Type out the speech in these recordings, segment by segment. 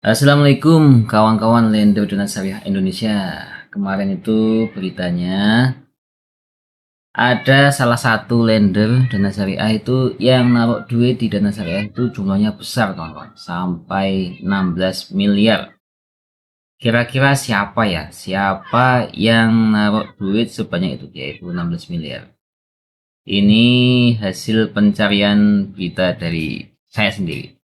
Assalamualaikum kawan-kawan lender Dana Syariah Indonesia. Kemarin itu beritanya ada salah satu lender Dana Syariah itu yang naruh duit di Dana Syariah itu jumlahnya besar kawan-kawan, sampai 16 miliar. Kira-kira siapa ya? Siapa yang naruh duit sebanyak itu, yaitu 16 miliar? Ini hasil pencarian berita dari saya sendiri.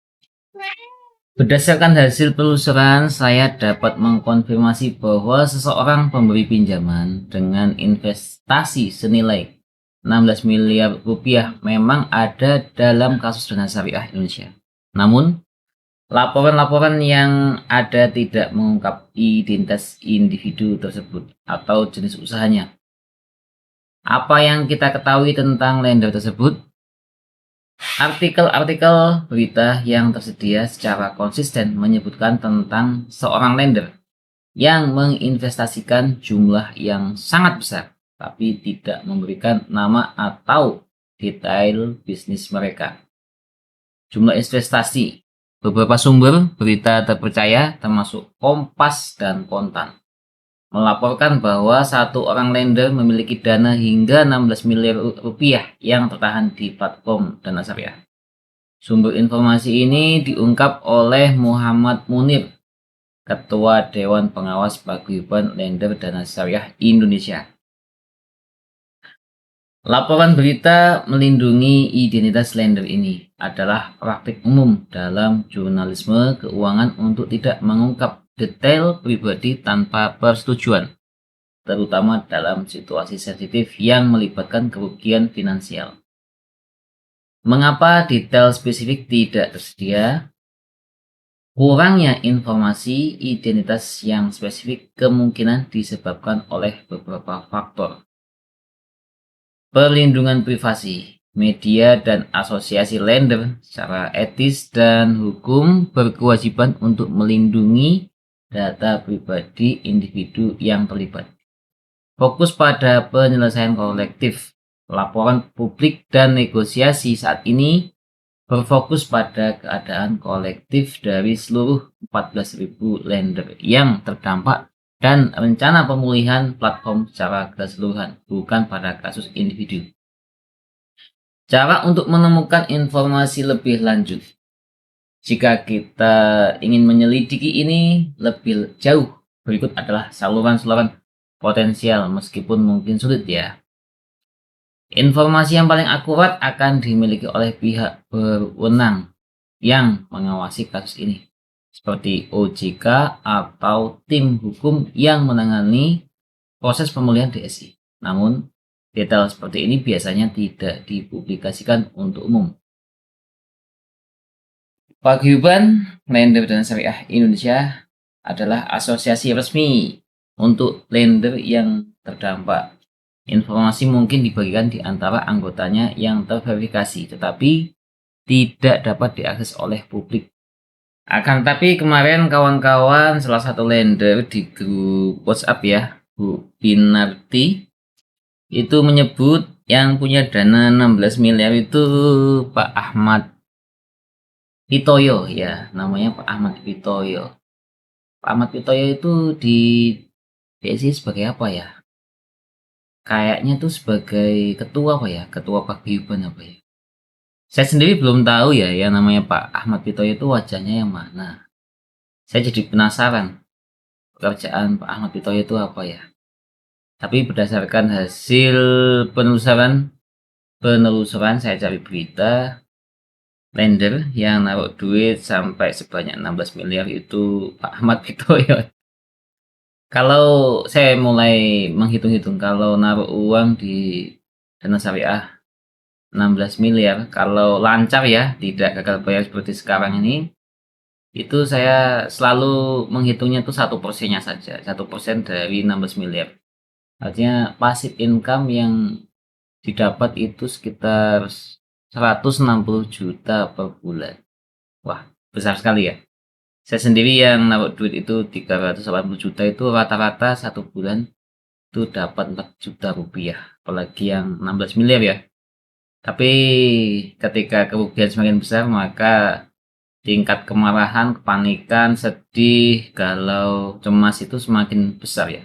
Berdasarkan hasil penelusuran, saya dapat mengkonfirmasi bahwa seseorang pemberi pinjaman dengan investasi senilai 16 miliar rupiah memang ada dalam kasus Dana Syariah Indonesia. Namun, laporan-laporan yang ada tidak mengungkap identitas individu tersebut atau jenis usahanya. Apa yang kita ketahui tentang lender tersebut? Artikel-artikel berita yang tersedia secara konsisten menyebutkan tentang seorang lender yang menginvestasikan jumlah yang sangat besar, tapi tidak memberikan nama atau detail bisnis mereka. Jumlah investasi. Beberapa sumber berita terpercaya termasuk Kompas dan Kontan melaporkan bahwa satu orang lender memiliki dana hingga 16 miliar rupiah yang tertahan di platform Dana Syariah. Sumber informasi ini diungkap oleh Muhammad Munir, Ketua Dewan Pengawas Paguyuban Lender Dana Syariah Indonesia. Laporan berita melindungi identitas lender ini adalah praktik umum dalam jurnalisme keuangan untuk tidak mengungkap detail pribadi tanpa persetujuan, terutama dalam situasi sensitif yang melibatkan kerugian finansial. Mengapa detail spesifik tidak tersedia? Kurangnya informasi identitas yang spesifik kemungkinan disebabkan oleh beberapa faktor. Perlindungan privasi. Media dan asosiasi lender secara etis dan hukum berkewajiban untuk melindungi data pribadi individu yang terlibat. Fokus pada penyelesaian kolektif. Laporan publik dan negosiasi saat ini berfokus pada keadaan kolektif dari seluruh 14.000 lender yang terdampak dan rencana pemulihan platform secara keseluruhan, bukan pada kasus individu. Cara untuk menemukan informasi lebih lanjut. Jika kita ingin menyelidiki ini lebih jauh, berikut adalah saluran-saluran potensial meskipun mungkin sulit ya. Informasi yang paling akurat akan dimiliki oleh pihak berwenang yang mengawasi kasus ini, seperti OJK atau tim hukum yang menangani proses pemulihan DSI. Namun, detail seperti ini biasanya tidak dipublikasikan untuk umum. Paguyuban Lender Dana Syariah Indonesia adalah asosiasi resmi untuk lender yang terdampak. Informasi mungkin dibagikan di antara anggotanya yang terverifikasi, tetapi tidak dapat diakses oleh publik. Akan tapi kemarin kawan-kawan salah satu lender di grup WhatsApp ya, Bu Binarti, itu menyebut yang punya dana 16 miliar itu Pak Ahmad Pitoyo ya, namanya Pak Ahmad Pitoyo. Pak Ahmad Pitoyo itu di DSI sebagai apa ya? Kayaknya tuh sebagai ketua apa ya? Ketua Paguyuban apa ya? Saya sendiri belum tahu ya, yang namanya Pak Ahmad Pitoyo itu wajahnya yang mana. Saya jadi penasaran pekerjaan Pak Ahmad Pitoyo itu apa ya. Tapi berdasarkan hasil penelusuran saya cari berita, lender yang naruh duit sampai sebanyak 16 miliar itu Pak Ahmad Pitoyo. Kalau saya mulai menghitung-hitung, kalau naruh uang di Dana Syariah 16 miliar, kalau lancar ya, tidak gagal bayar seperti sekarang ini, itu saya selalu menghitungnya tuh 1%-nya saja, 1% dari 16 miliar. Artinya passive income yang didapat itu sekitar 160 juta per bulan. Wah, besar sekali ya. Saya sendiri yang naruh duit itu 380 juta itu rata-rata satu bulan itu dapat 4 juta rupiah. Apalagi yang 16 miliar ya. Tapi ketika kerugian semakin besar, maka tingkat kemarahan, kepanikan, sedih, galau, cemas itu semakin besar ya.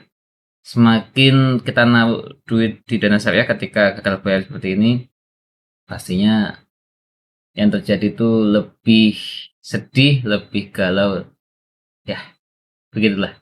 Semakin kita naruh duit di dana syariah ketika gagal bayar seperti ini, pastinya yang terjadi itu lebih sedih, lebih galau. Ya, begitulah.